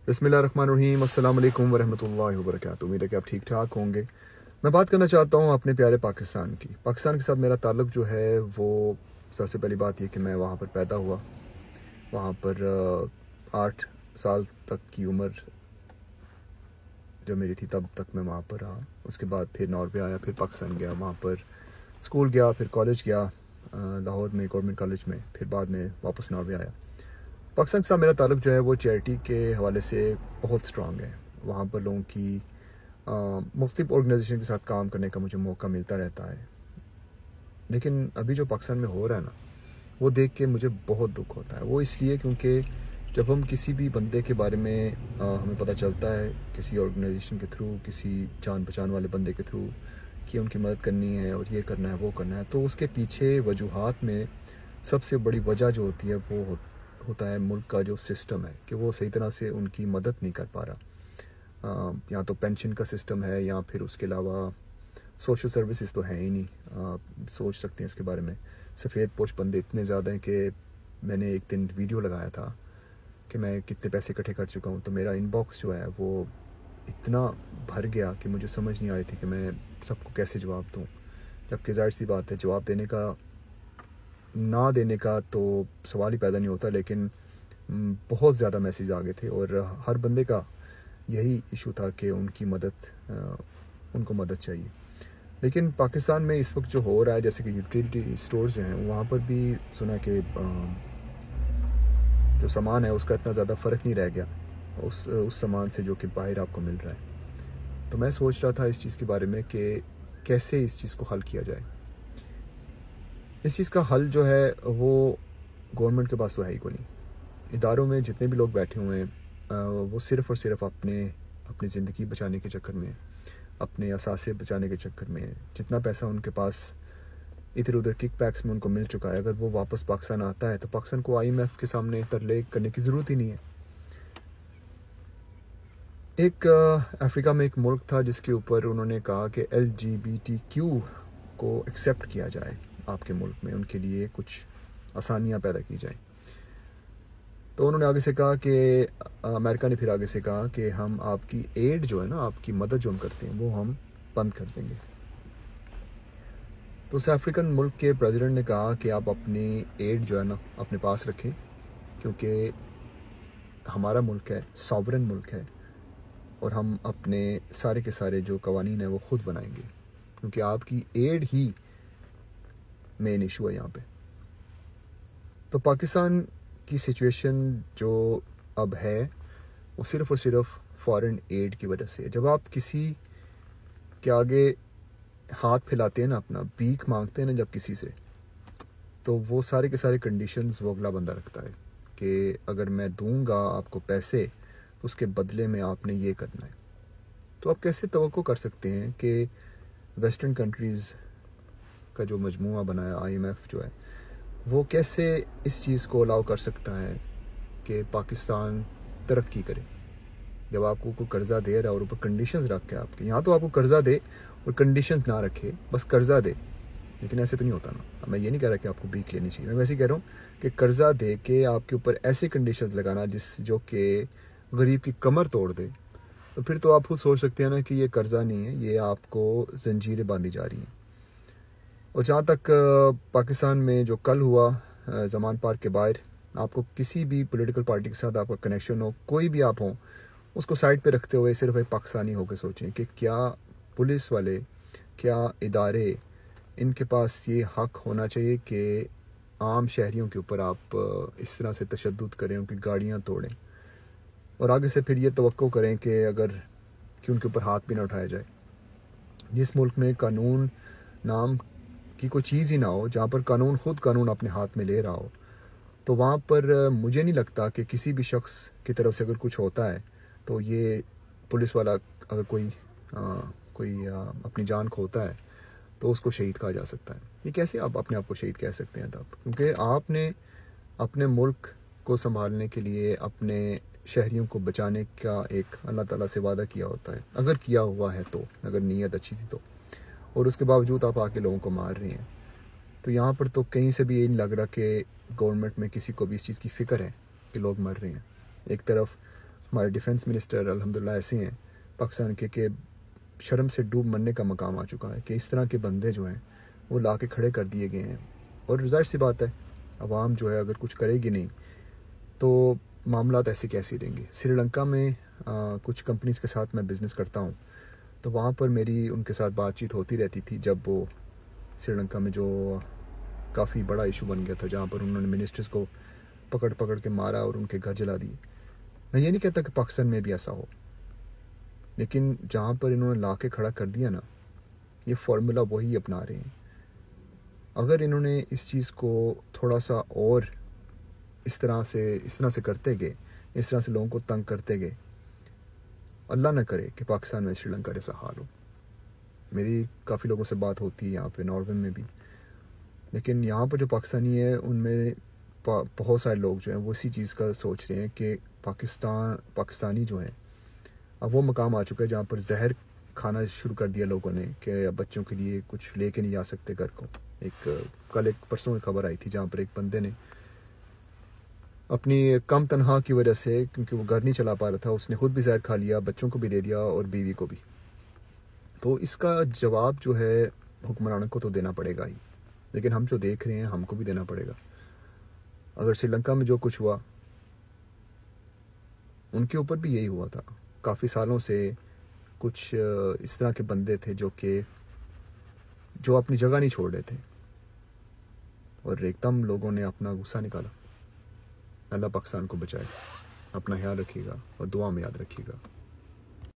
बिस्मिल्लाहिर्रहमानिर्रहीम, अस्सलाम वालेकुम वरहमतुल्लाहि वबरकातुहू। उम्मीद है कि आप ठीक ठाक होंगे। मैं बात करना चाहता हूँ अपने प्यारे पाकिस्तान की। पाकिस्तान के साथ मेरा ताल्लुक़ जो है वो सबसे पहली बात ये कि मैं वहाँ पर पैदा हुआ। वहाँ पर 8 साल तक की उम्र जब मेरी थी तब तक मैं वहाँ पर रहा। उसके बाद फिर नॉर्वे आया, फिर पाकिस्तान गया, वहाँ पर स्कूल गया, फिर कॉलेज गया लाहौर में गवर्नमेंट कॉलेज में, फिर बाद में वापस नॉर्वे आया। पाकिस्तान के साथ मेरा ताल्लुक़ जो है वो चैरिटी के हवाले से बहुत स्ट्रॉन्ग है। वहाँ पर लोगों की मुख्तलिफ़ ऑर्गेनाइजेशन के साथ काम करने का मुझे मौका मिलता रहता है। लेकिन अभी जो पाकिस्तान में हो रहा है ना, वो देख के मुझे बहुत दुख होता है। वो इसलिए क्योंकि जब हम किसी भी बंदे के बारे में हमें पता चलता है किसी ऑर्गेनाइजेशन के थ्रू, किसी जान पहचान वाले बंदे के थ्रू कि उनकी मदद करनी है और ये करना है वो करना है, तो उसके पीछे वजूहात में सबसे बड़ी वजह जो होती है वो होता है मुल्क का जो सिस्टम है कि वो सही तरह से उनकी मदद नहीं कर पा रहा। या तो पेंशन का सिस्टम है या फिर उसके अलावा सोशल सर्विसेज तो हैं ही नहीं। आप सोच सकते हैं इसके बारे में। सफ़ेद पोश बंदे इतने ज़्यादा हैं कि मैंने एक दिन वीडियो लगाया था कि मैं कितने पैसे इकट्ठे कर चुका हूँ, तो मेरा इनबॉक्स जो है वो इतना भर गया कि मुझे समझ नहीं आ रही थी कि मैं सबको कैसे जवाब दूँ। जबकि ज़ाहिर सी बात है, जवाब देने का ना देने का तो सवाल ही पैदा नहीं होता, लेकिन बहुत ज़्यादा मैसेज आ गए थे और हर बंदे का यही इशू था कि उनको मदद चाहिए। लेकिन पाकिस्तान में इस वक्त जो हो रहा है, जैसे कि यूटिलिटी स्टोर्स हैं, वहाँ पर भी सुना कि जो सामान है उसका इतना ज़्यादा फ़र्क नहीं रह गया उस सामान से जो कि बाहर आपको मिल रहा है। तो मैं सोच रहा था इस चीज़ के बारे में कि कैसे इस चीज़ को हल किया जाए। इस चीज़ का हल जो है वो गवर्नमेंट के पास तो है ही कोई नहीं। इदारों में जितने भी लोग बैठे हुए हैं वो सिर्फ़ और सिर्फ अपनी ज़िंदगी बचाने के चक्कर में, अपने असासे बचाने के चक्कर में, जितना पैसा उनके पास इधर उधर किक बैक्स में उनको मिल चुका है, अगर वो वापस पाकिस्तान आता है तो पाकिस्तान को IMF के सामने तरले करने की ज़रूरत ही नहीं है। एक अफ्रीका में एक मुल्क था जिसके ऊपर उन्होंने कहा कि LGBTQ को एक्सेप्ट किया जाए आपके मुल्क में, उनके लिए कुछ आसानियाँ पैदा की जाएँ। तो उन्होंने आगे से कहा कि अमेरिका ने फिर आगे से कहा कि हम आपकी एड जो है ना, आपकी मदद जो हम करते हैं वो हम बंद कर देंगे। तो उस अफ्रीकन मुल्क के प्रेसिडेंट ने कहा कि आप अपनी एड जो है ना अपने पास रखें, क्योंकि हमारा मुल्क है, सॉवरेन मुल्क है, और हम अपने सारे के सारे जो कवानीन है वो ख़ुद बनाएंगे, क्योंकि आपकी एड ही मेन इशू है यहाँ पे। तो पाकिस्तान की सिचुएशन जो अब है वो सिर्फ़ और सिर्फ फॉरेन एड की वजह से है। जब आप किसी के आगे हाथ फैलाते हैं ना, अपना भीख मांगते हैं ना जब किसी से, तो वो सारे के सारे कंडीशंस वो अगला बंदा रखता है कि अगर मैं दूंगा आपको पैसे तो उसके बदले में आपने ये करना है। तो आप कैसे तवक्को कर सकते हैं कि वेस्टर्न कंट्रीज़ का जो मजमूआ बनाया IMF जो है, वो कैसे इस चीज़ को अलाउ कर सकता है कि पाकिस्तान तरक्की करे, जब आपको कोई कर्ज़ा दे रहा है और ऊपर कंडीशंस रख के आपके यहाँ। तो आपको कर्ज़ा दे और कंडीशंस ना रखे, बस कर्ज़ा दे, लेकिन ऐसे तो नहीं होता ना। मैं ये नहीं कह रहा कि आपको भीख लेनी चाहिए, मैं वैसे ही कह रहा हूँ कि कर्ज़ा दे के आपके ऊपर ऐसे कंडीशंस लगाना जो कि गरीब की कमर तोड़ दे, तो फिर तो आप खुद सोच सकते हैं ना कि ये कर्ज़ा नहीं है, ये आपको जंजीरें बांधी जा रही हैं। और जहाँ तक पाकिस्तान में जो कल हुआ ज़मान पार्क के बाहर, आपको किसी भी पॉलिटिकल पार्टी के साथ आपका कनेक्शन हो, कोई भी आप हों, उसको साइड पे रखते हुए सिर्फ एक पाकिस्तानी होकर सोचें कि क्या पुलिस वाले, क्या इदारे, इनके पास ये हक होना चाहिए कि आम शहरियों के ऊपर आप इस तरह से तशद्दुद करें, उनकी गाड़ियाँ तोड़ें, और आगे से फिर ये तवक्को करें कि उनके ऊपर हाथ भी ना उठाया जाए। जिस मुल्क में कानून नाम की कोई चीज़ ही ना हो, जहाँ पर खुद कानून अपने हाथ में ले रहा हो, तो वहाँ पर मुझे नहीं लगता कि किसी भी शख्स की तरफ से अगर कुछ होता है तो ये पुलिस वाला अगर कोई अपनी जान खोता है तो उसको शहीद कहा जा सकता है। ये कैसे आप अपने आप को शहीद कह सकते हैं तब? क्योंकि आपने अपने मुल्क को संभालने के लिए, अपने शहरियों को बचाने का एक अल्लाह ताला से वादा किया होता है, अगर किया हुआ है तो, अगर नीयत अच्छी थी तो, और उसके बावजूद आप आके लोगों को मार रहे हैं। तो यहाँ पर तो कहीं से भी ये नहीं लग रहा कि गवर्नमेंट में किसी को भी इस चीज़ की फ़िक्र है कि लोग मर रहे हैं। एक तरफ हमारे डिफेंस मिनिस्टर अल्हम्दुलिल्लाह ऐसे हैं पाकिस्तान के कि शर्म से डूब मरने का मकाम आ चुका है कि इस तरह के बंदे जो हैं वो ला के खड़े कर दिए गए हैं। और ज़ाहिर सी बात है, आवाम जो है अगर कुछ करेगी नहीं तो मामलात ऐसे कैसे रहेंगे। श्रीलंका में कुछ कंपनीज़ के साथ मैं बिज़नेस करता हूँ, तो वहाँ पर मेरी उनके साथ बातचीत होती रहती थी जब वो श्रीलंका में जो काफ़ी बड़ा इशू बन गया था, जहाँ पर उन्होंने मिनिस्टर्स को पकड़ पकड़ के मारा और उनके घर जला दिए। मैं ये नहीं कहता कि पाकिस्तान में भी ऐसा हो, लेकिन जहाँ पर इन्होंने ला के खड़ा कर दिया ना, ये फार्मूला वही अपना रहे हैं। अगर इन्होंने इस चीज़ को थोड़ा सा और इस तरह से करते गए, इस तरह से लोगों को तंग करते गए, अल्लाह ना करे कि पाकिस्तान में श्रीलंका जैसा हाल हो। मेरी काफ़ी लोगों से बात होती है यहाँ पे नॉर्वे में भी, लेकिन यहाँ पर जो पाकिस्तानी है उनमें बहुत सारे लोग जो हैं वो इसी चीज़ का सोच रहे हैं कि पाकिस्तानी जो हैं अब वो मकाम आ चुका है जहाँ पर जहर खाना शुरू कर दिया लोगों ने कि अब बच्चों के लिए कुछ लेके नहीं जा सकते घर को। कल एक परसों की खबर आई थी जहाँ पर एक बंदे ने अपनी कम तनख्वाह की वजह से, क्योंकि वो घर नहीं चला पा रहा था, उसने खुद भी जहर खा लिया, बच्चों को भी दे दिया और बीवी को भी। तो इसका जवाब जो है हुक्मरानों को तो देना पड़ेगा ही, लेकिन हम जो देख रहे हैं हमको भी देना पड़ेगा। अगर श्रीलंका में जो कुछ हुआ उनके ऊपर भी यही हुआ था। काफ़ी सालों से कुछ इस तरह के बंदे थे जो अपनी जगह नहीं छोड़ रहे थे और एकदम लोगों ने अपना गुस्सा निकाला। अल्लाह पाकिस्तान को बचाए। अपना ख्याल रखिएगा और दुआ में याद रखिएगा।